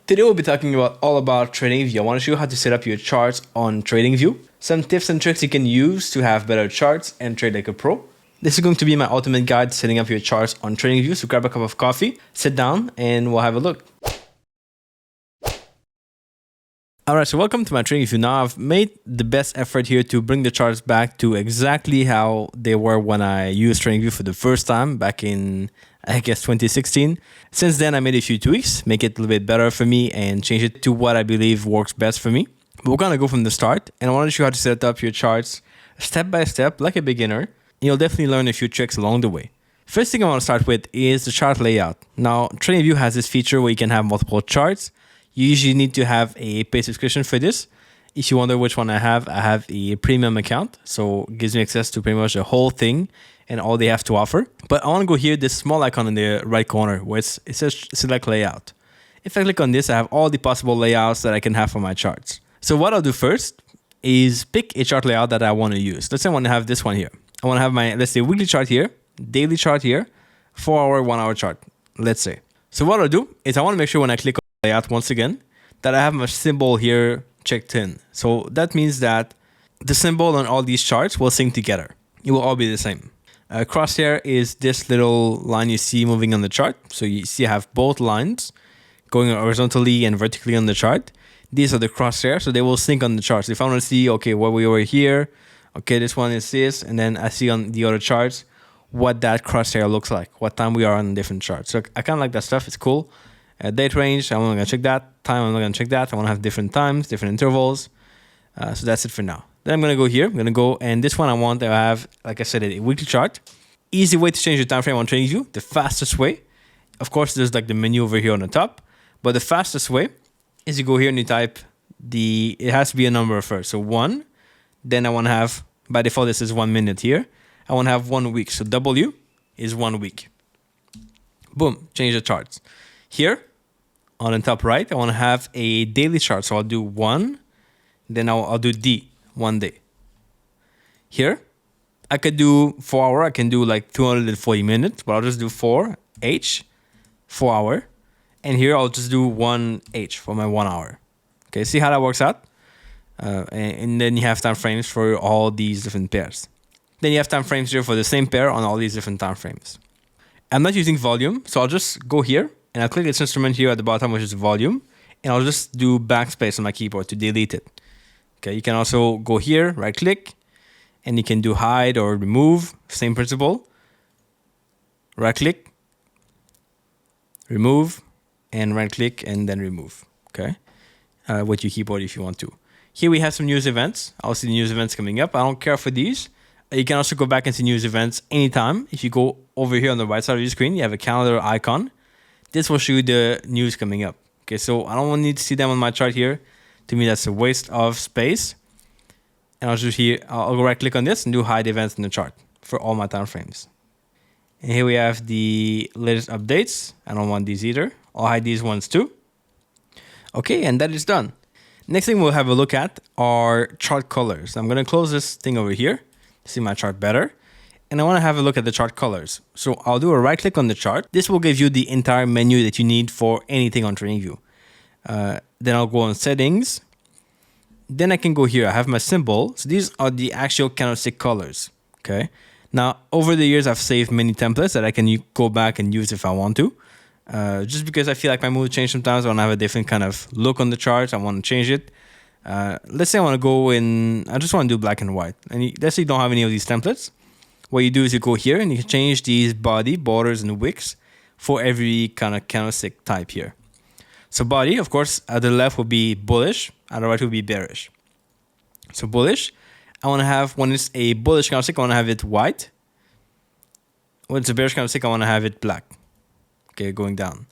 Today we'll be talking all about TradingView. I want to show you how to set up your charts on TradingView. Some tips and tricks you can use to have better charts and trade like a pro. This is going to be my ultimate guide to setting up your charts on TradingView. So grab a cup of coffee, sit down, and we'll have a look. Alright, so welcome to my TradingView. Now I've made the best effort here to bring the charts back to exactly how they were when I used TradingView for the first time back in, I guess, 2016. Since then, I made a few tweaks, make it a little bit better for me and change it to what I believe works best for me. But we're going to go from the start, and I want to show you how to set up your charts step by step like a beginner. You'll definitely learn a few tricks along the way. First thing I want to start with is the chart layout. Now, TradingView has this feature where you can have multiple charts. You usually need to have a paid subscription for this. If you wonder which one I have a premium account. So it gives me access to pretty much the whole thing and all they have to offer. But I want to go here, this small icon in the right corner where it says select layout. If I click on this, I have all the possible layouts that I can have for my charts. So what I'll do first is pick a chart layout that I want to use. Let's say I want to have this one here. I want to have my, let's say, weekly chart here, daily chart here, 4 hour, 1 hour chart, let's say. So what I'll do is I want to make sure when I click on layout once again, that I have my symbol here checked in. So that means that the symbol on all these charts will sync together. It will all be the same. Crosshair is this little line you see moving on the chart. So you see I have both lines going horizontally and vertically on the chart. These are the crosshair, so they will sync on the charts. If I want to see, okay, where we were here, okay, this one is this, and then I see on the other charts what that crosshair looks like, what time we are on different charts. So I kind of like that stuff. It's cool. Date range, I'm not going to check that. Time, I'm not going to check that. I want to have different times, different intervals. So that's it for now. Then I'm going to go here. I'm going to go, and this one I want to have, like I said, a weekly chart. Easy way to change your time frame on TradingView. The fastest way, of course, there's like the menu over here on the top. But the fastest way is you go here and you type it has to be a number first. So 1, then I want to have, by default, this is 1 minute here. I want to have 1 week. So W is 1 week. Boom, change the charts. Here, on the top right, I want to have a daily chart. So I'll do 1, then I'll do D, 1 day. Here, I could do 4 hour. I can do like 240 minutes, but I'll just do 4 H, 4 hour. And here I'll just do 1 H for my 1 hour. Okay, see how that works out? And then you have time frames for all these different pairs. Then you have time frames here for the same pair on all these different time frames. I'm not using volume, so I'll just go here and I'll click this instrument here at the bottom, which is volume, and I'll just do backspace on my keyboard to delete it. Okay, you can also go here, right click, and you can do hide or remove, same principle. Right click, remove, and right click, and then remove. Okay, with your keyboard if you want to. Here we have some news events. I'll see the news events coming up. I don't care for these. You can also go back and see news events anytime. If you go over here on the right side of your screen, you have a calendar icon. This will show you the news coming up. Okay, so I don't need to see them on my chart here. To me, that's a waste of space. And I'll just here, I'll go right click on this and do hide events in the chart for all my time frames. And here we have the latest updates. I don't want these either. I'll hide these ones too. Okay, and that is done. Next thing we'll have a look at are chart colors. I'm going to close this thing over here to see my chart better. And I want to have a look at the chart colors. So I'll do a right click on the chart. This will give you the entire menu that you need for anything on TradingView. Then I'll go on settings. Then I can go here. I have my symbol. So these are the actual candlestick colors. Okay. Now, over the years, I've saved many templates that I can go back and use if I want to. Just because I feel like my mood change sometimes. I want to have a different kind of look on the chart. I want to change it. Let's say I want to go in, I just want to do black and white. And let's say you don't have any of these templates. What you do is you go here and you can change these body, borders, and wicks for every kind of candlestick type here. So body, of course, at the left will be bullish, at the right will be bearish. So bullish, I want to have, when it's a bullish candlestick, I want to have it white. When it's a bearish candlestick, I want to have it black. Okay, going down.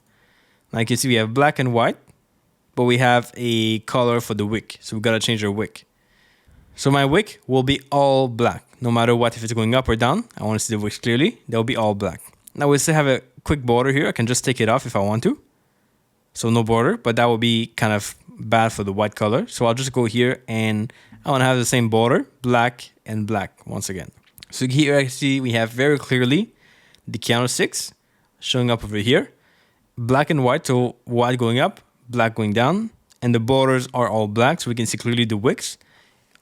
Now you can see we have black and white, but we have a color for the wick. So we've got to change our wick. So my wick will be all black, no matter what, if it's going up or down. I want to see the wicks clearly. They'll be all black. Now we still have a quick border here. I can just take it off if I want to. So no border, but that will be kind of bad for the white color. So I'll just go here and I want to have the same border, black and black once again. So here I see we have very clearly the candlesticks showing up over here. Black and white, so white going up, black going down, and the borders are all black, so we can see clearly the wicks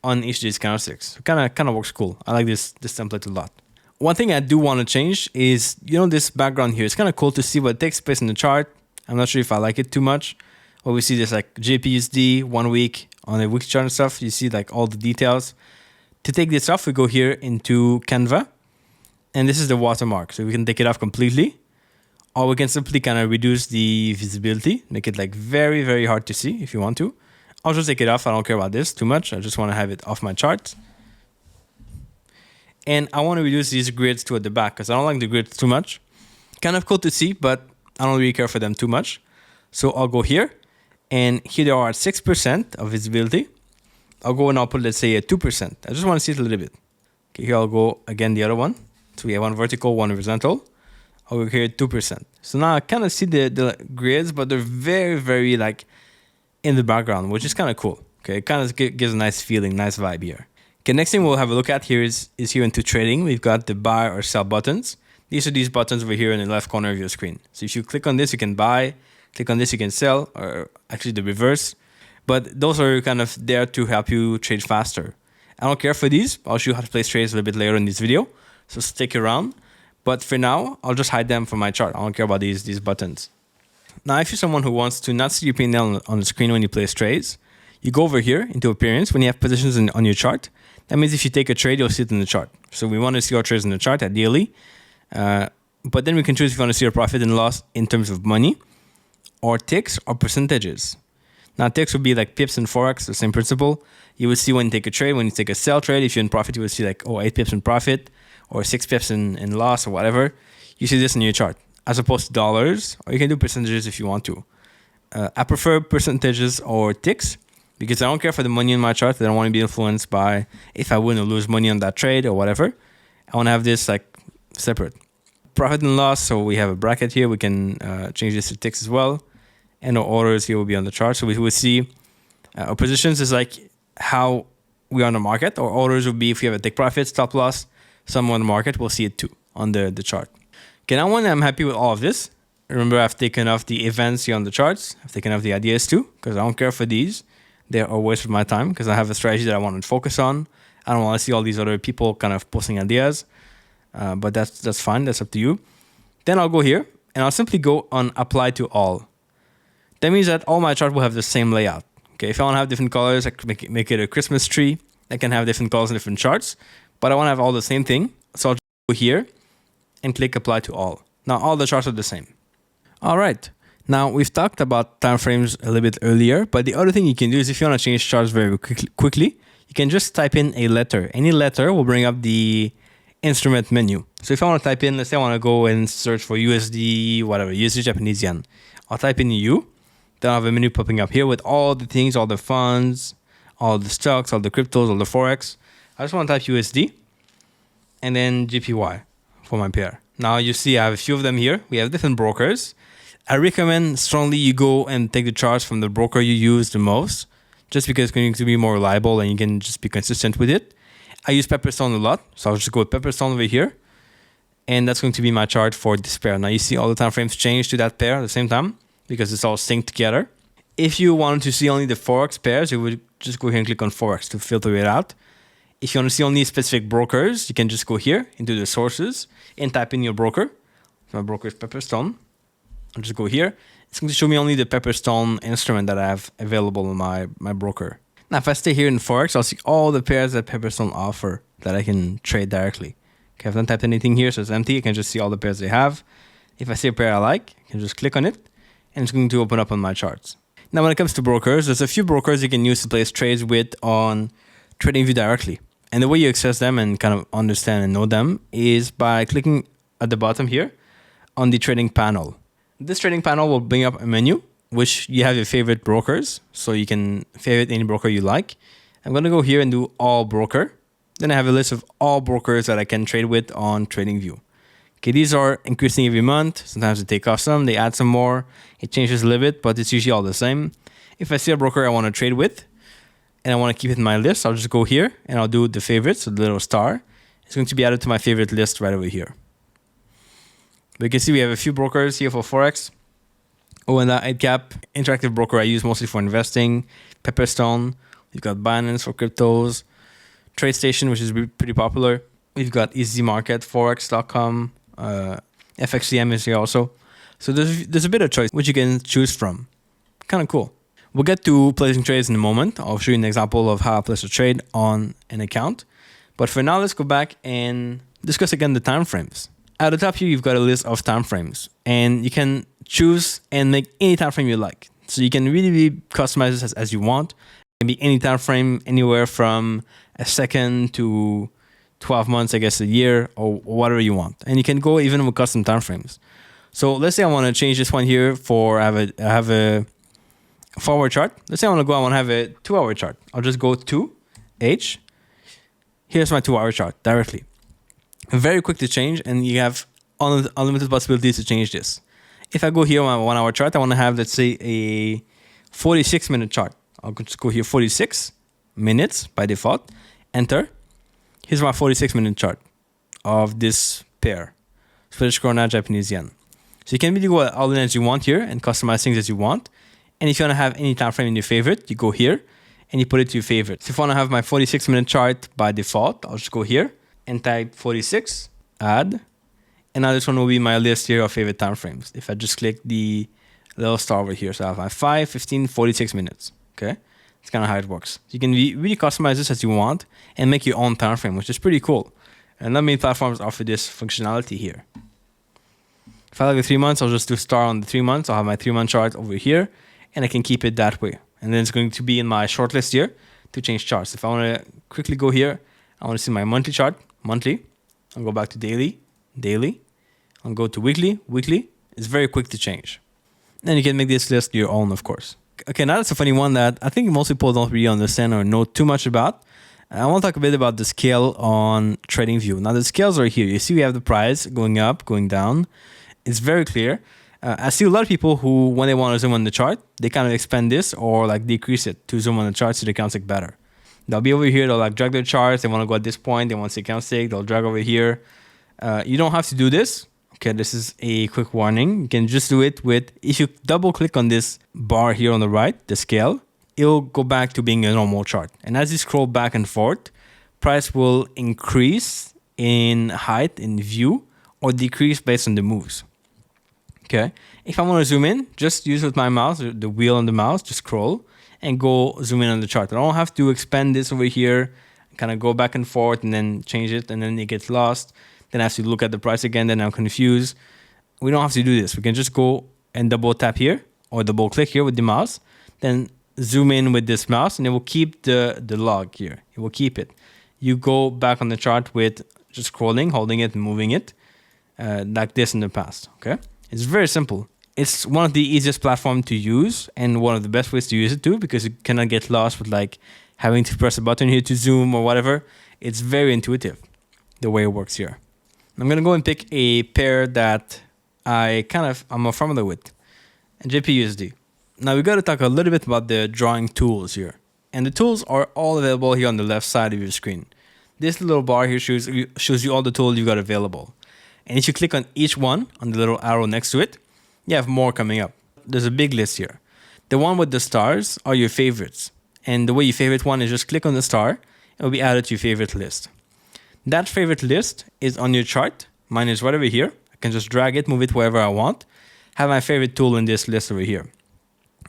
on each of these candlesticks. So kind of works cool. I like this template a lot. One thing I do want to change is, this background here. It's kind of cool to see what takes place in the chart. I'm not sure if I like it too much. But we see this like JPUSD 1 week on a weekly chart and stuff. You see like all the details. To take this off, we go here into Canva. And this is the watermark. So we can take it off completely. Or we can simply kind of reduce the visibility. Make it like very, very hard to see if you want to. I'll just take it off. I don't care about this too much. I just want to have it off my chart. And I want to reduce these grids toward the back because I don't like the grids too much. Kind of cool to see, but I don't really care for them too much. So I'll go here. And here they are at 6% of visibility. I'll go and I'll put, let's say, a 2%. I just want to see it a little bit. Okay, here I'll go again the other one. So we have one vertical, one horizontal. I'll go here at 2%. So now I kind of see the grids, but they're very, very like in the background, which is kind of cool. Okay, it kind of gives a nice feeling, nice vibe here. Okay, next thing we'll have a look at here is here into trading. We've got the buy or sell buttons. These are these buttons over here in the left corner of your screen. So if you click on this, you can buy. Click on this, you can sell, or actually the reverse. But those are kind of there to help you trade faster. I don't care for these. I'll show you how to place trades a little bit later in this video. So stick around. But for now, I'll just hide them from my chart. I don't care about these buttons. Now, if you're someone who wants to not see your P&L on the screen when you place trades, you go over here into appearance. When you have positions on your chart, that means if you take a trade, you'll see it in the chart. So we want to see our trades in the chart, ideally. But then we can choose if you want to see your profit and loss in terms of money, or ticks, or percentages. Now, ticks would be like pips in Forex, the same principle. You would see when you take a trade, when you take a sell trade, if you're in profit, you would see like, 8 pips in profit, or 6 pips in loss, or whatever. You see this in your chart, as opposed to dollars, or you can do percentages if you want to. I prefer percentages or ticks, because I don't care for the money in my chart. I don't want to be influenced by if I win or lose money on that trade or whatever. I want to have this like separate. Profit and loss, so we have a bracket here. We can change this to ticks as well. And our orders here will be on the chart. So we will see our positions is like how we are on the market. Our orders will be if we have a take profit, stop loss, somewhere on the market, we'll see it too on the chart. Okay, now when I'm happy with all of this, remember I've taken off the events here on the charts. I've taken off the ideas too, because I don't care for these. They're a waste of my time because I have a strategy that I want to focus on. I don't want to see all these other people kind of posting ideas. But that's fine. That's up to you. Then I'll go here and I'll simply go on apply to all. That means that all my chart will have the same layout. Okay, if I want to have different colors, I can make it a Christmas tree. I can have different colors in different charts, but I want to have all the same thing. So I'll just go here and click apply to all. Now all the charts are the same. All right. Now we've talked about time frames a little bit earlier, but the other thing you can do is if you want to change charts very quickly, you can just type in a letter. Any letter will bring up the instrument menu. So if I want to type in, let's say I want to go and search for USD, whatever, USD Japanese yen. I'll type in U. Then I'll have a menu popping up here with all the things, all the funds, all the stocks, all the cryptos, all the Forex. I just want to type USD and then JPY for my pair. Now you see I have a few of them here. We have different brokers. I recommend strongly you go and take the charts from the broker you use the most, just because it's going to be more reliable and you can just be consistent with it. I use Pepperstone a lot, so I'll just go with Pepperstone over here. And that's going to be my chart for this pair. Now you see all the time frames change to that pair at the same time because it's all synced together. If you wanted to see only the Forex pairs, you would just go here and click on Forex to filter it out. If you want to see only specific brokers, you can just go here into the sources and type in your broker. So my broker is Pepperstone. I'll just go here. It's going to show me only the Pepperstone instrument that I have available in my broker. Now, if I stay here in Forex, I'll see all the pairs that Pepperstone offer that I can trade directly. Okay, I've not typed anything here, so it's empty. I can just see all the pairs they have. If I see a pair I like, I can just click on it, and it's going to open up on my charts. Now, when it comes to brokers, there's a few brokers you can use to place trades with on TradingView directly. And the way you access them and kind of understand and know them is by clicking at the bottom here on the trading panel. This trading panel will bring up a menu, which you have your favorite brokers. So you can favorite any broker you like. I'm going to go here and do all broker. Then I have a list of all brokers that I can trade with on TradingView. Okay, these are increasing every month. Sometimes they take off some, they add some more. It changes a little bit, but it's usually all the same. If I see a broker I want to trade with and I want to keep it in my list, I'll just go here and I'll do the favorites, so the little star. It's going to be added to my favorite list right over here. But you can see we have a few brokers here for Forex. Oh, and that 8cap interactive broker I use mostly for investing. Pepperstone. We've got Binance for cryptos. TradeStation, which is pretty popular. We've got Easy Market, Forex.com, FXCM is here also. So there's a bit of choice which you can choose from. Kind of cool. We'll get to placing trades in a moment. I'll show you an example of how I place a trade on an account. But for now, let's go back and discuss again the time frames. At the top here, you've got a list of time frames, and you can choose and make any time frame you like. So you can really customize this as you want. It can be any time frame, anywhere from a second to 12 months, I guess a year, or whatever you want. And you can go even with custom time frames. So let's say I want to change this one here for I have a forward chart. Let's say I want to have a 2-hour chart. I'll just go to H. Here's my 2-hour chart directly. Very quick to change, and you have unlimited possibilities to change this. If I go here on my 1-hour chart, I want to have, let's say, a 46-minute chart. I'll just go here 46 minutes by default. Enter. Here's my 46-minute chart of this pair, Swedish krona, Japanese yen. So you can really go all in as you want here and customize things as you want. And if you want to have any time frame in your favorite, you go here and you put it to your favorite. So if I want to have my 46-minute chart by default, I'll just go here and type 46, add, and now this one will be my list here of favorite time frames. If I just click the little star over here, so I have my 5, 15, 46 minutes. Okay, that's kind of how it works. You can really customize this as you want and make your own time frame, which is pretty cool. And not many platforms offer this functionality here. If I like the 3 months, I'll just do star on the 3 months. I'll have my 3-month chart over here, and I can keep it that way. And then it's going to be in my shortlist here to change charts. If I want to quickly go here, I want to see my monthly chart, monthly. I'll go back to daily, daily. I'll go to weekly, weekly. It's very quick to change. Then you can make this list your own, of course. Okay, now that's a funny one that I think most people don't really understand or know too much about. I want to talk a bit about the scale on TradingView. Now the scales are here. You see we have the price going up, going down. It's very clear. I see a lot of people who, when they want to zoom on the chart, they kind of expand this or like decrease it to zoom on the chart so the candlestick better. They'll be over here, they'll like drag their charts, they want to go at this point, they want to see candlestick, they'll drag over here. You don't have to do this. Okay, this is a quick warning. You can just do it with, if you double click on this bar here on the right, the scale, it'll go back to being a normal chart. And as you scroll back and forth, price will increase in height, in view, or decrease based on the moves. Okay, if I want to zoom in, just use with my mouse, the wheel on the mouse, just scroll and go zoom in on the chart. I don't have to expand this over here, kind of go back and forth and then change it and then it gets lost. Then I have to look at the price again, then I'm confused. We don't have to do this. We can just go and double tap here or double click here with the mouse, then zoom in with this mouse and it will keep the log here. It will keep it. You go back on the chart with just scrolling, holding it and moving it like this in the past, okay? It's very simple. It's one of the easiest platforms to use and one of the best ways to use it too, because you cannot get lost with like having to press a button here to zoom or whatever. It's very intuitive the way it works here. I'm going to go and pick a pair that I'm familiar with, JPUSD. Now we got to talk a little bit about the drawing tools here. And the tools are all available here on the left side of your screen. This little bar here shows you all the tools you got available. And if you click on each one, on the little arrow next to it, you have more coming up. There's a big list here. The one with the stars are your favorites. And the way you favorite one is just click on the star, it will be added to your favorite list. That favorite list is on your chart. Mine is right over here. I can just drag it, move it wherever I want. Have my favorite tool in this list over here.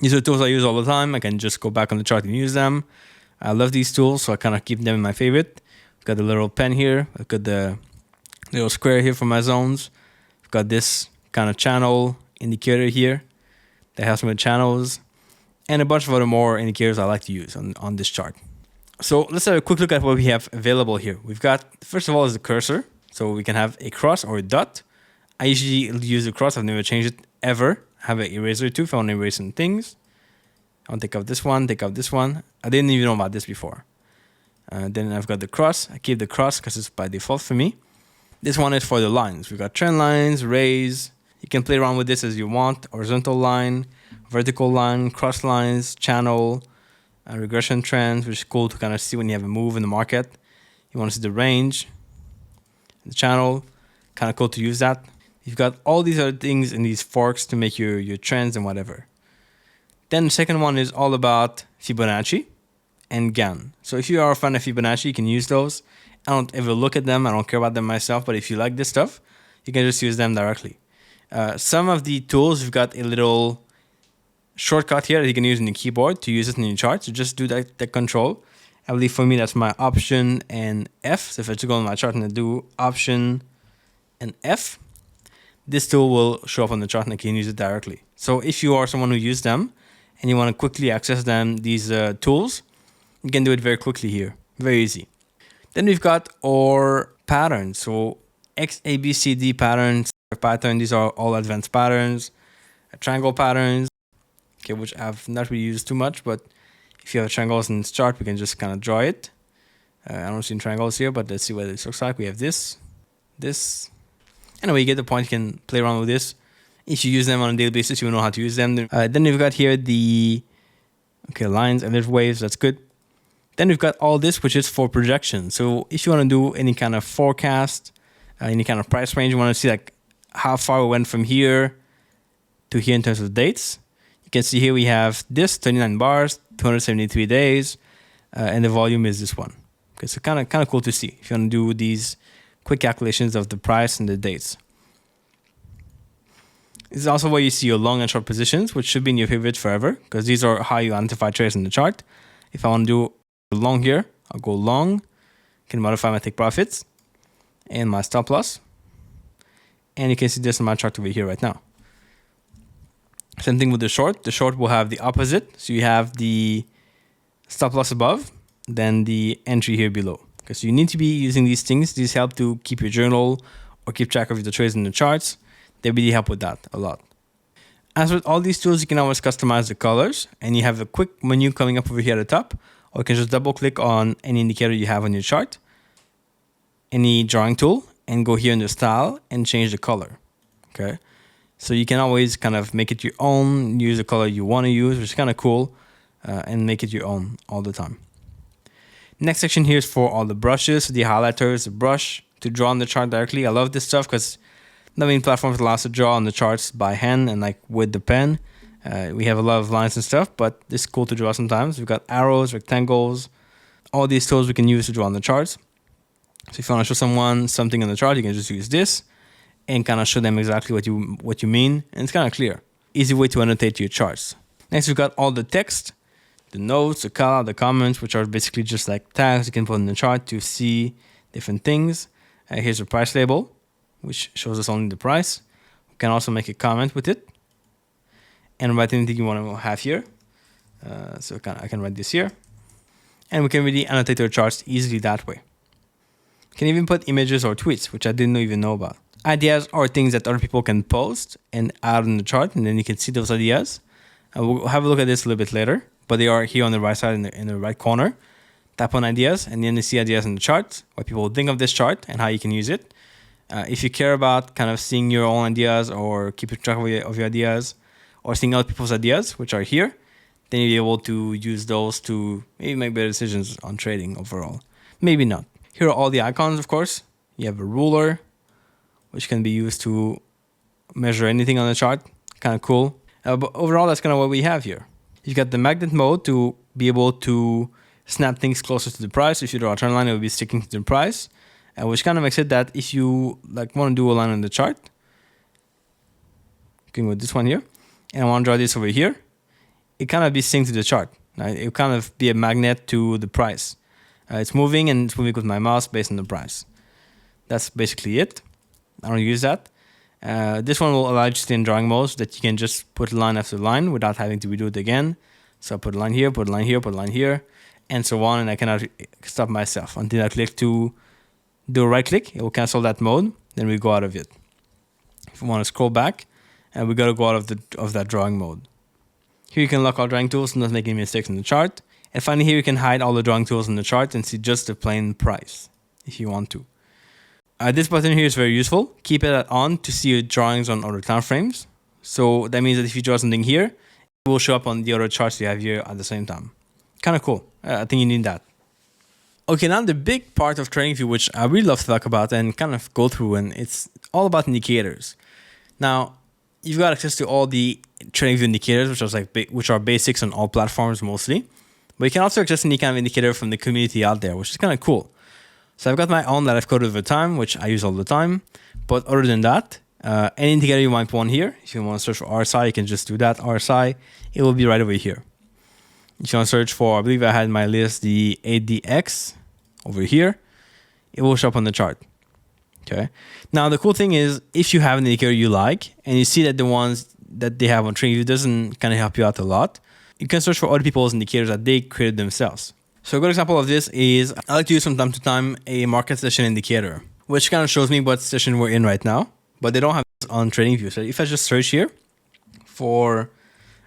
These are tools I use all the time. I can just go back on the chart and use them. I love these tools, so I kind of keep them in my favorite. I've got the little pen here. I've got the little square here for my zones. I've got this kind of channel indicator here that has some channels and a bunch of other more indicators I like to use on this chart. So let's have a quick look at what we have available here. We've got, first of all, is the cursor. So we can have a cross or a dot. I usually use a cross. I've never changed it ever. I have an eraser too if I want to erase some things. I'll take out this one, take out this one. I didn't even know about this before. Then I've got the cross. I keep the cross because it's by default for me. This one is for the lines. We've got trend lines, rays. You can play around with this as you want. Horizontal line, vertical line, cross lines, channel, regression trends, which is cool to kind of see when you have a move in the market. You want to see the range, the channel, kind of cool to use that. You've got all these other things in these forks to make your trends and whatever. Then the second one is all about Fibonacci and Gann. So if you are a fan of Fibonacci, you can use those. I don't ever look at them. I don't care about them myself. But if you like this stuff, you can just use them directly. Some of the tools, you've got a little shortcut here that you can use in the keyboard to use it in your chart. So just do that control. I believe for me, that's my Option and F. So if I just go on my chart and I do Option and F, this tool will show up on the chart and I can use it directly. So if you are someone who uses them and you want to quickly access them, these tools, you can do it very quickly here. Very easy. Then we've got our patterns. So X, A, B, C, D patterns, pattern. These are all advanced patterns, triangle patterns, okay, which I've not really used too much, but if you have triangles in this chart, we can just kind of draw it. I don't see triangles here, but let's see what this looks like. We have this. Anyway, you get the point. You can play around with this. If you use them on a daily basis, you will know how to use them. Then we've got here the lines and there's waves. That's good. Then we've got all this, which is for projection. So if you want to do any kind of forecast, any kind of price range, you want to see like how far we went from here to here in terms of dates. You can see here we have this 39 bars, 273 days, and the volume is this one. Okay, so kind of cool to see if you want to do these quick calculations of the price and the dates. This is also where you see your long and short positions, which should be in your favorites forever, because these are how you identify trades in the chart. If I want to do long here, I'll go long, can modify my take profits and my stop loss. And you can see this in my chart over here right now. Same thing with the short. The short will have the opposite. So you have the stop loss above, then the entry here below. Okay, so you need to be using these things. These help to keep your journal or keep track of the trades in the charts. They really help with that a lot. As with all these tools, you can always customize the colors, and you have a quick menu coming up over here at the top, or you can just double click on any indicator you have on your chart, any drawing tool, and go here in the style and change the color. Okay, so you can always kind of make it your own, use the color you want to use, which is kind of cool, and make it your own all the time. Next section here is for all the brushes, the highlighters, the brush to draw on the chart directly. I love this stuff because the main platforms allow us to draw on the charts by hand and like with the pen. We have a lot of lines and stuff, but this is cool to draw sometimes. We've got arrows, rectangles, all these tools we can use to draw on the charts. So if you want to show someone something on the chart, you can just use this and kind of show them exactly what you mean. And it's kind of clear. Easy way to annotate your charts. Next, we've got all the text, the notes, the color, the comments, which are basically just like tags you can put in the chart to see different things. Here's a price label, which shows us only the price. We can also make a comment with it and write anything you want to have here. So I can write this here. And we can really annotate our charts easily that way. You can even put images or tweets, which I didn't even know about. Ideas are things that other people can post and add in the chart, and then you can see those ideas. We'll have a look at this a little bit later, but they are here on the right side in the right corner. Tap on ideas, and then you see ideas in the chart, what people think of this chart and how you can use it. If you care about kind of seeing your own ideas or keeping track of your ideas or seeing other people's ideas, which are here, then you'll be able to use those to maybe make better decisions on trading overall. Maybe not. Here are all the icons, of course. You have a ruler, which can be used to measure anything on the chart. Kind of cool. But overall, that's kind of what we have here. You've got the magnet mode to be able to snap things closer to the price. If you draw a trend line, it will be sticking to the price, which kind of makes it that if you like want to do a line on the chart, going with this one here, and I want to draw this over here, it kind of be synced to the chart. Right? It will kind of be a magnet to the price. It's moving and it's moving with my mouse based on the price. That's basically it. I don't use that. This one will allow you to stay in drawing mode so that you can just put line after line without having to redo it again. So I put a line here, put a line here, put a line here, and so on, and I cannot stop myself until I click to do a right click. It will cancel that mode, then we go out of it. If we want to scroll back, and we got to go out of that drawing mode. Here you can lock all drawing tools and not make any mistakes in the chart. And finally here you can hide all the drawing tools in the chart and see just the plain price if you want to. This button here is very useful. Keep it on to see your drawings on other time frames. So that means that if you draw something here, it will show up on the other charts you have here at the same time. Kind of cool. I think you need that. Okay, now the big part of TradingView, which I really love to talk about and kind of go through, and it's all about indicators. Now, you've got access to all the TradingView indicators, which are basics on all platforms mostly. But you can also access any kind of indicator from the community out there, which is kind of cool. So I've got my own that I've coded over time, which I use all the time. But other than that, any indicator you might want here, if you want to search for RSI, you can just do that. RSI, it will be right over here. If you want to search for, I believe I had in my list the ADX over here, it will show up on the chart. Okay. Now the cool thing is, if you have an indicator you like and you see that the ones that they have on TradingView doesn't kind of help you out a lot, you can search for other people's indicators that they created themselves. So a good example of this is I like to use from time to time a market session indicator, which kind of shows me what session we're in right now, but they don't have this on TradingView. So if I just search here for,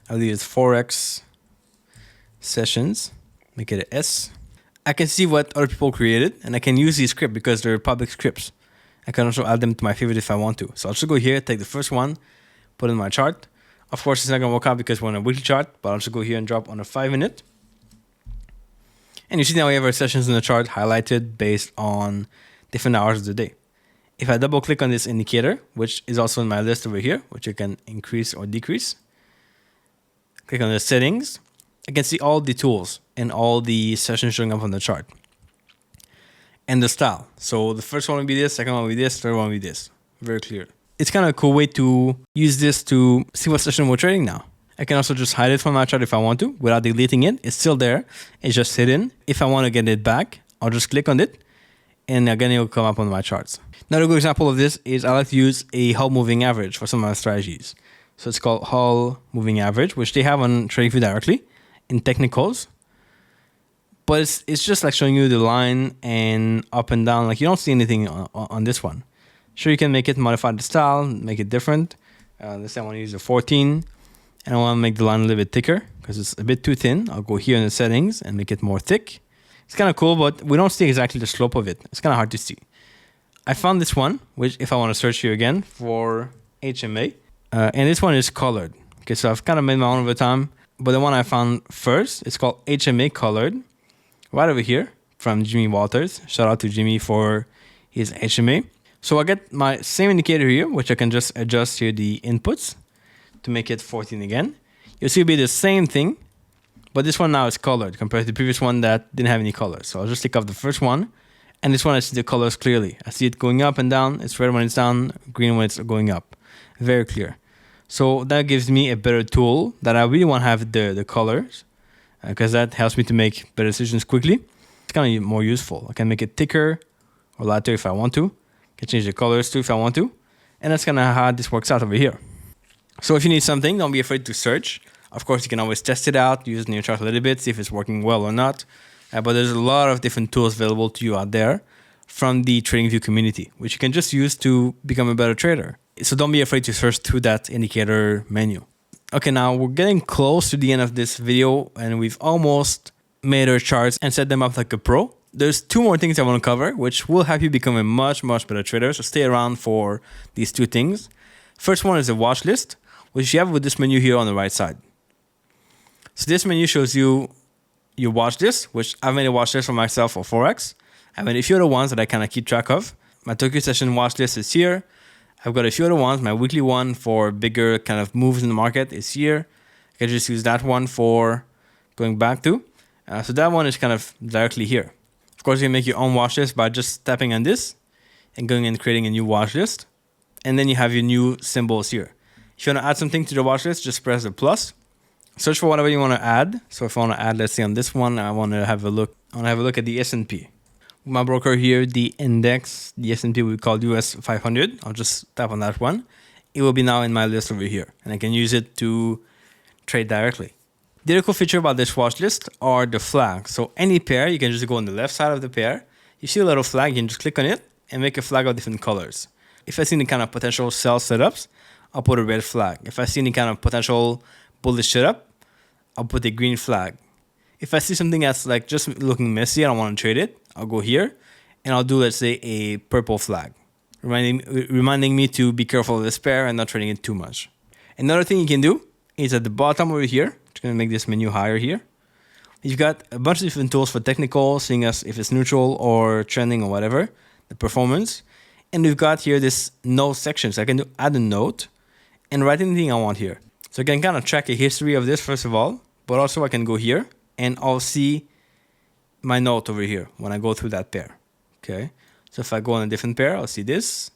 I believe it's Forex sessions, make it an S, I can see what other people created and I can use these scripts because they're public scripts. I can also add them to my favorite if I want to. So I'll just go here, take the first one, put it in my chart. Of course, it's not going to work out because we're on a weekly chart, but I'll just go here and drop on a 5-minute. And you see now we have our sessions in the chart highlighted based on different hours of the day. If I double click on this indicator, which is also in my list over here, which you can increase or decrease, click on the settings, I can see all the tools and all the sessions showing up on the chart. And the style. So the first one will be this, second one will be this, third one will be this. Very clear. It's kind of a cool way to use this to see what session we're trading now. I can also just hide it from my chart if I want to without deleting it. It's still there. It's just hidden. If I want to get it back, I'll just click on it and again it will come up on my charts. Another good example of this is I like to use a Hull moving average for some of my strategies. So it's called Hull moving average, which they have on TradingView directly in technicals. But it's just like showing you the line and up and down. Like you don't see anything on this one. Sure, you can make it, modify the style, make it different. Let's say I want to use a 14 and I want to make the line a little bit thicker because it's a bit too thin. I'll go here in the settings and make it more thick. It's kind of cool, but we don't see exactly the slope of it. It's kind of hard to see. I found this one, which if I want to search here again for HMA, and this one is colored. Okay, so I've kind of made my own over time, but the one I found first, it's called HMA colored. Right over here from Jimmy Walters. Shout out to Jimmy for his HMA. So I get my same indicator here, which I can just adjust here the inputs to make it 14 again. You'll see it'll be the same thing, but this one now is colored compared to the previous one that didn't have any color. So I'll just take off the first one, and this one I see the colors clearly. I see it going up and down. It's red when it's down, green when it's going up. Very clear. So that gives me a better tool that I really want to have the colors, because that helps me to make better decisions quickly. It's kind of more useful. I can make it thicker or lighter if I want to. I can change the colors too if I want to. And that's kind of how this works out over here. So if you need something, don't be afraid to search. Of course, you can always test it out, use it in your chart a little bit, see if it's working well or not. But there's a lot of different tools available to you out there from the TradingView community, which you can just use to become a better trader. So don't be afraid to search through that indicator menu. Okay, now we're getting close to the end of this video and we've almost made our charts and set them up like a pro. There's two more things I want to cover, which will help you become a much, much better trader. So stay around for these two things. First one is a watch list, which you have with this menu here on the right side. So this menu shows you your watch list, which I've made a watch list for myself for Forex. I made a few other ones that I kind of keep track of. My Tokyo session watch list is here. I've got a few other ones. My weekly one for bigger kind of moves in the market is here. I can just use that one for going back to. So that one is kind of directly here. Of course, you can make your own watch list by just tapping on this and going and creating a new watch list. And then you have your new symbols here. If you want to add something to the watch list, just press the plus. Search for whatever you want to add. So if I want to add, let's say on this one, I want to have a look. I want to have a look at the S&P. My broker here, the index, the S&P we call US 500. I'll just tap on that one. It will be now in my list over here, and I can use it to trade directly. The other cool feature about this watch list are the flags. So any pair, you can just go on the left side of the pair. You see a little flag, you can just click on it and make a flag of different colors. If I see any kind of potential sell setups, I'll put a red flag. If I see any kind of potential bullish setup, I'll put a green flag. If I see something that's like just looking messy, I don't want to trade it, I'll go here and I'll do, let's say, a purple flag, reminding me to be careful of this pair and not trading it too much. Another thing you can do is at the bottom over here, I'm going to make this menu higher here. You've got a bunch of different tools for technical, seeing as if it's neutral or trending or whatever, the performance. And we've got here this note section. So I can add a note. and write anything I want here. So I can kind of track a history of this first of all, but also I can go here and I'll see my note over here when I go through that pair. Okay, so if I go on a different pair, I'll see this.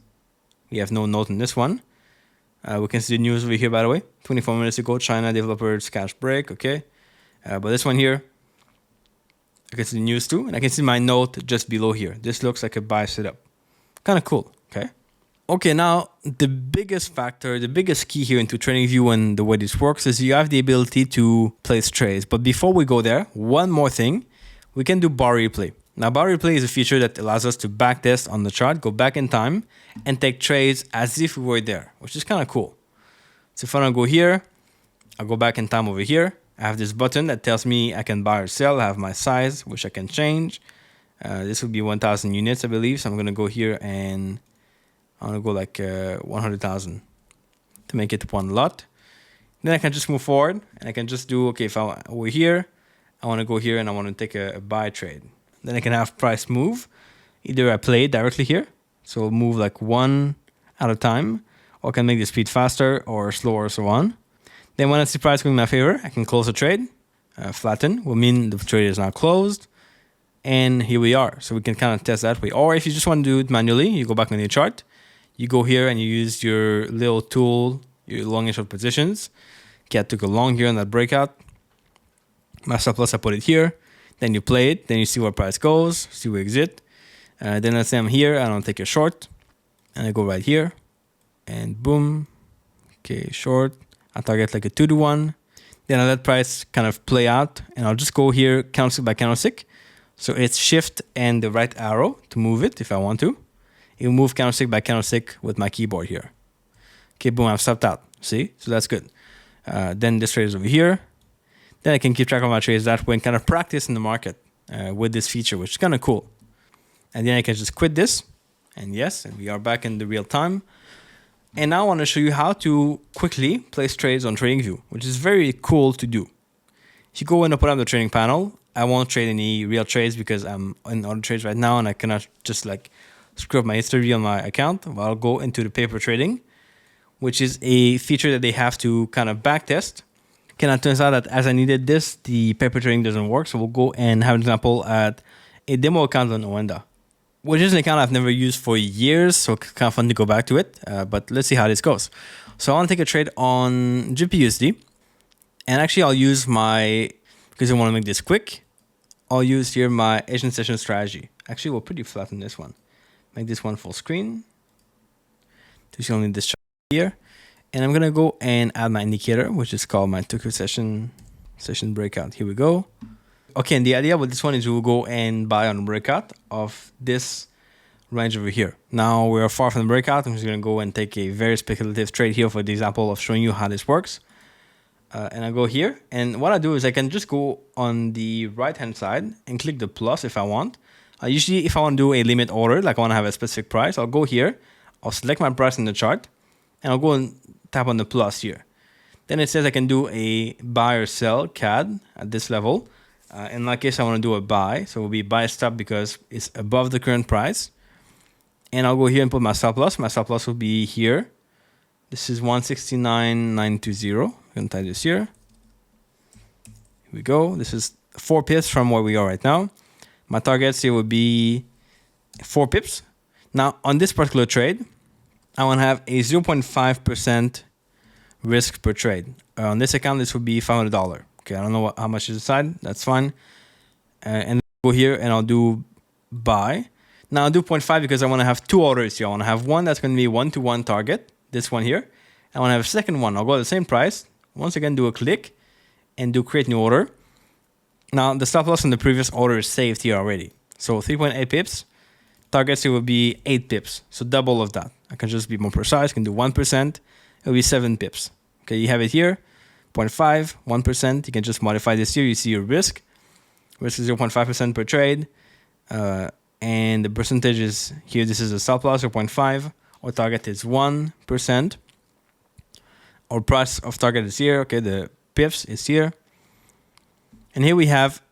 We have no note in this one. We can see the news over here, by the way. 24 minutes ago, China developers cash break. Okay, but this one here, I can see the news too, and I can see my note just below here. This looks like a buy setup. Kind of cool. Okay. Okay, now the biggest factor, the biggest key here into TradingView and the way this works is you have the ability to place trades. But before we go there, one more thing, we can do bar replay. Now, bar replay is a feature that allows us to backtest on the chart, go back in time, and take trades as if we were there, which is kind of cool. So if I want to go here, I'll go back in time over here. I have this button that tells me I can buy or sell. I have my size, which I can change. This would be 1,000 units, I believe. So I'm going to go here and I'm going to go like 100,000 to make it one lot. Then I can just move forward and I can just do, okay, if we're here, I want to go here and I want to take a buy trade. Then I can have price move. Either I play it directly here, so move like one at a time, or I can make the speed faster or slower, so on. Then when I see price going in my favor, I can close the trade. Flatten will mean the trade is now closed. And here we are. So we can kind of test that way. Or if you just want to do it manually, you go back on your chart. You go here and you use your little tool, your long and short positions. Okay, I took a long here on that breakout. My stop loss, I put it here. Then you play it. Then you see where price goes. See where exit. Then let's say I'm here. I don't take a short. And I go right here. And boom. Okay, short. I target like a 2-to-1. Then I let price kind of play out. And I'll just go here candlestick by candlestick. So it's shift and the right arrow to move it if I want to. It will move candlestick by candlestick with my keyboard here. Okay, boom, I've stopped out. See? So that's good. Then this trade is over here. Then I can keep track of my trades that way and kind of practice in the market with this feature, which is kind of cool. And then I can just quit this. And yes, and we are back in the real time. And now I want to show you how to quickly place trades on TradingView, which is very cool to do. If you go and open up the trading panel, I won't trade any real trades because I'm in other trades right now and I cannot just like screw up my history on my account. I'll go into the paper trading, which is a feature that they have to kind of backtest. Okay, now it turns out that as I needed this, the paper trading doesn't work. So we'll go and have an example at a demo account on Oenda, which is an account I've never used for years. So it's kind of fun to go back to it. But let's see how this goes. So I want to take a trade on GPUSD. And actually I'll use my, because I want to make this quick, I'll use here my Asian session strategy. Actually, we'll pretty flatten this one. Make this one full screen. To see only this chart here. And I'm going to go and add my indicator, which is called my Tokyo session breakout. Here we go. Okay, and the idea with this one is we'll go and buy on the breakout of this range over here. Now we are far from the breakout. I'm just going to go and take a very speculative trade here for the example of showing you how this works. And I go here. And what I do is I can just go on the right-hand side and click the plus if I want. Usually if I want to do a limit order, like I want to have a specific price, I'll go here. I'll select my price in the chart. And I'll go and tap on the plus here. Then it says I can do a buy or sell CAD at this level. In my case, I want to do a buy. So it will be buy stop because it's above the current price. And I'll go here and put my stop loss. My stop loss will be here. This is 169.920. I'm going to type this here. Here we go. This is 4 pips from where we are right now. My targets here would be 4 pips. Now, on this particular trade, I want to have a 0.5% risk per trade. On this account, this would be $500. Okay, I don't know how much is inside. That's fine. And go here and I'll do buy. Now I'll do 0.5 because I want to have 2 orders here. I want to have one that's going to be 1-to-1 target. This one here. I want to have a second one. I'll go to the same price. Once again, do a click and do create new order. Now the stop loss in the previous order is saved here already. So 3.8 pips. Targets here will be 8 pips. So double of that. I can just be more precise. I can do 1%. It will be 7 pips. Okay, you have it here. 0.5, 1%. You can just modify this here. You see your risk. Risk is 0.5% per trade. And the percentage is here. This is a stop loss, 0.5. Our target is 1%. Our price of target is here. Okay, the pips is here. And here we have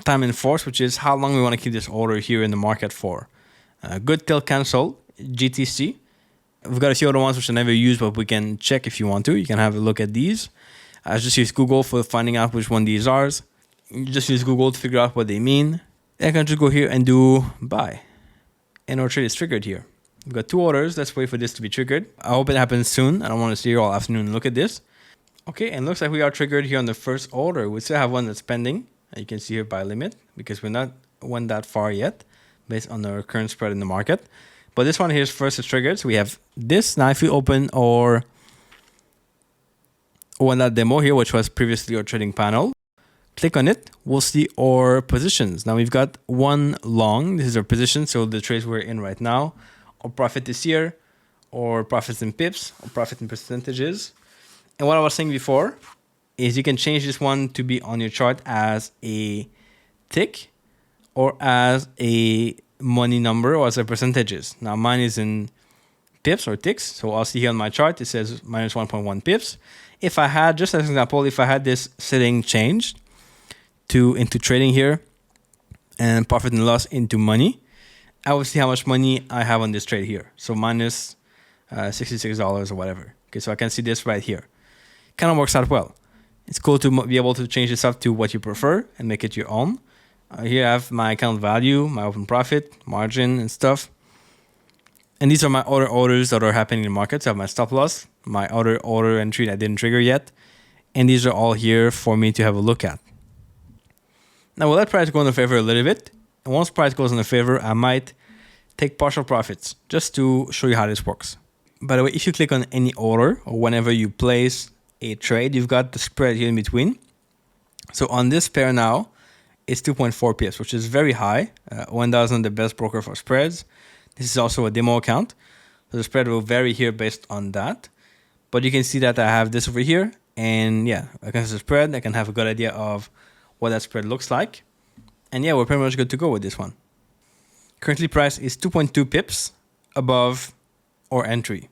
time in force, which is how long we want to keep this order here in the market for. Good till cancel, GTC. We've got a few other ones which I never use, but we can check if you want to. You can have a look at these. I just use Google for finding out which one these are. You just use Google to figure out what they mean. I can just go here and do buy. And our trade is triggered here. We've got 2 orders. Let's wait for this to be triggered. I hope it happens soon. I don't want to stay here all afternoon and look at this. Okay, and looks like we are triggered here on the first order. We still have one that's pending. You can see here by limit because we're not went that far yet based on our current spread in the market. But this one here is first is triggered. So we have this. Now if we open our that demo here, which was previously our trading panel, click on it, we'll see our positions. Now we've got one long. This is our position. So the trades we're in right now, our profit this year, or profits in pips, or profit in percentages. And what I was saying before is you can change this one to be on your chart as a tick or as a money number or as a percentages. Now mine is in pips or ticks. So I'll see here on my chart, it says minus 1.1 pips. If I had, just as an example, if I had this setting changed into trading here and profit and loss into money, I would see how much money I have on this trade here. So minus $66 or whatever. Okay, so I can see this right here. Kind of works out well. It's cool to be able to change this up to what you prefer and make it your own. Here I have my account value, my open profit, margin and stuff. And these are my other orders that are happening in the market. So I have my stop loss, my other order entry that didn't trigger yet. And these are all here for me to have a look at. Now we'll let price go in the favor a little bit. And once price goes in the favor, I might take partial profits just to show you how this works. By the way, if you click on any order or whenever you place a trade, you've got the spread here in between. So on this pair now, it's 2.4 pips, which is very high. Wendell is not the best broker for spreads. This is also a demo account. So the spread will vary here based on that. But you can see that I have this over here. And yeah, I can see the spread. I can have a good idea of what that spread looks like. And yeah, we're pretty much good to go with this one. Currently price is 2.2 pips above our entry.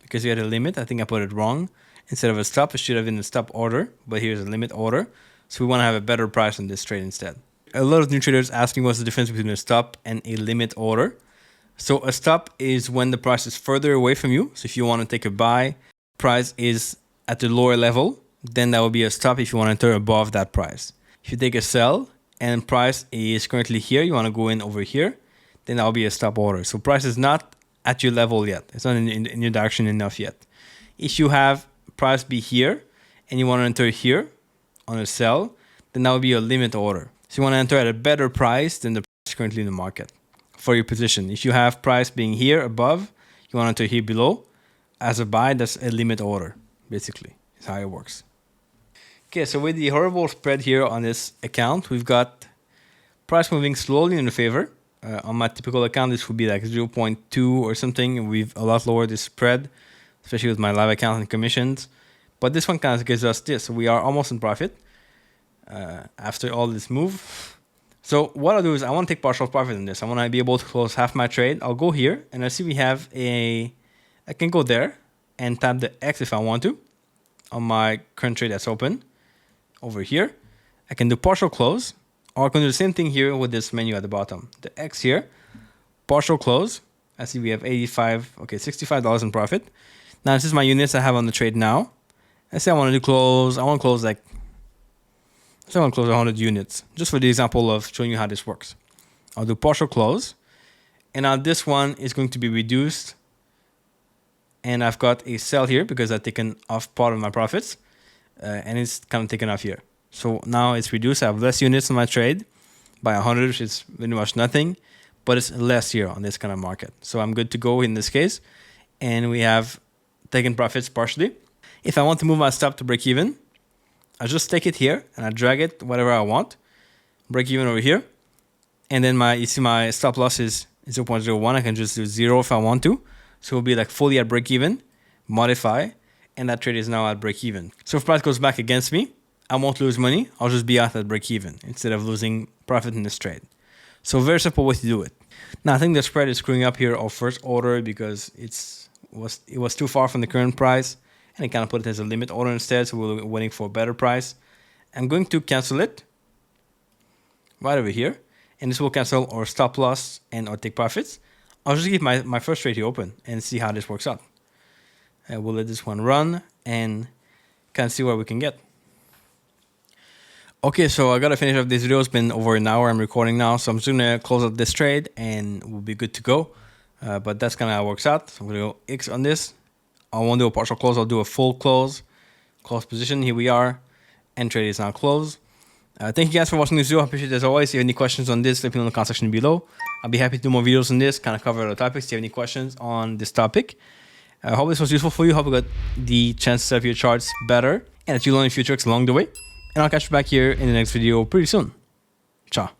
Because we had a limit, I think I put it wrong. Instead of a stop, it should have been a stop order. But here's a limit order. So we want to have a better price on this trade instead. A lot of new traders ask me what's the difference between a stop and a limit order. So a stop is when the price is further away from you. So if you want to take a buy, price is at the lower level, then that will be a stop if you want to enter above that price. If you take a sell and price is currently here, you want to go in over here, then that will be a stop order. So price is not at your level yet. It's not in your direction enough yet. If you have price be here and you want to enter here, on a sell, then that would be a limit order. So you want to enter at a better price than the price currently in the market for your position. If you have price being here above, you want to enter here below. As a buy, that's a limit order, basically. Is how it works. Okay, so with the horrible spread here on this account, we've got price moving slowly in the favor. On my typical account, this would be like 0.2 or something. And we've a lot lower this spread, especially with my live account and commissions. But this one kind of gives us this. So we are almost in profit after all this move. So what I'll do is I want to take partial profit in this. I want to be able to close half my trade. I'll go here and I see we have I can go there and tap the X if I want to on my current trade that's open. Over here, I can do partial close, or I can do the same thing here with this menu at the bottom. The X here, partial close. I see we have $65 in profit. Now this is my units I have on the trade now. Let's say I want to close 100 units, just for the example of showing you how this works. I'll do partial close, and now this one is going to be reduced, and I've got a sell here because I've taken off part of my profits, and it's kind of taken off here. So now it's reduced. I have less units on my trade by 100, which is pretty much nothing, but it's less here on this kind of market. So I'm good to go in this case, and we have taken profits partially. If I want to move my stop to break even, I just take it here and I drag it whatever I want. Break even over here. And then you see my stop loss is 0.01. I can just do 0 if I want to. So it'll be like fully at break even, modify, and that trade is now at break even. So if price goes back against me, I won't lose money. I'll just be out at break even instead of losing profit in this trade. So very simple way to do it. Now I think the spread is screwing up here our first order because it was too far from the current price. And I kind of put it as a limit order instead, so we're waiting for a better price. I'm going to cancel it right over here, and this will cancel our stop loss and our take profits. I'll just keep my first trade here open and see how this works out. We'll let this one run and kind of see what we can get. Okay, so I gotta finish up this video. It's been over an hour. I'm recording now, so I'm just gonna close up this trade and we'll be good to go. But that's kind of how it works out. So I'm gonna go X on this. I won't do a partial close. I'll do a full close. Close position. Here we are. And trade is now closed. Thank you guys for watching this video. I appreciate it as always. If you have any questions on this, let me know in the comment section below. I'll be happy to do more videos on this, kind of cover other topics. If you have any questions on this topic, I hope this was useful for you. Hope you got the chance to set up your charts better and that you learn a few tricks along the way. And I'll catch you back here in the next video pretty soon. Ciao.